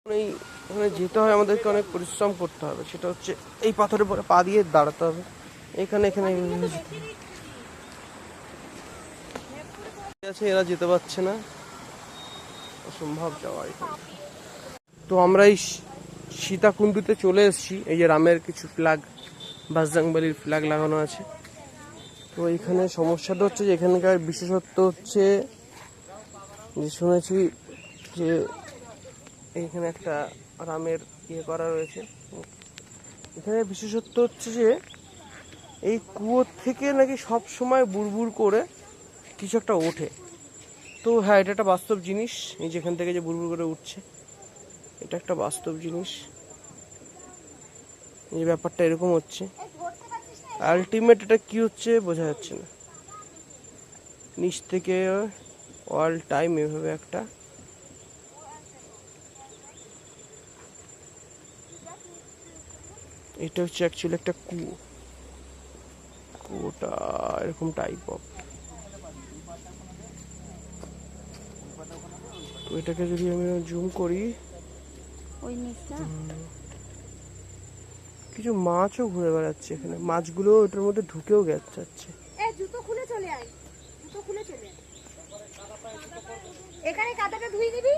ওখানে যেতে হয় আমাদেরকে, অনেক পরিশ্রম করতে হবে। সেটা হচ্ছে এই পাথরের পরে পা দিয়ে দাঁড়াতে হবে। এখানে এখানে আছে, এরা যেতে পারছে না, অসম্ভব যাওয়া এখানে। তো আমরা এই সীতাকুণ্ডুতে চলে এসেছি। এই যে রামের কিছু ফ্ল্যাগ, বাজরংবলির ফ্ল্যাগ লাগানো আছে। তো এখানে সমস্যাটা হচ্ছে যে এখানকার বিশেষত্ব হচ্ছে যে শুনেছি যে এখানে একটা রামের ইয়ে করা রয়েছে। এখানে বিশেষত্ব হচ্ছে যে এই কুয়োর থেকে নাকি সব সময় বুড়বুড় করে কিছু একটা ওঠে। তো হ্যাঁ, এটা একটা বাস্তব জিনিস। এই যেখান থেকে যে বুড়বুড় করে উঠছে, এটা একটা বাস্তব জিনিস। এই ব্যাপারটা এরকম হচ্ছে, আলটিমেট এটা কি হচ্ছে বোঝা যাচ্ছে না। নিচ থেকে অল টাইম এভাবে একটা, এটা হচ্ছে অ্যাকচুয়ালি একটা কুয়ো। কুয়োটা এরকম টাইপ অফ। তো এটাকে যদি আমি জুম করি, কিছু মাছও ঘুরে বেড়াচ্ছে এখানে। মাছগুলো ওটার মধ্যে ঢুকেও যাচ্ছে। জুতো খুলে চলে আয়, জুতো খুলে চলে আয়। এখানে কাদাটা ধুই দিবি।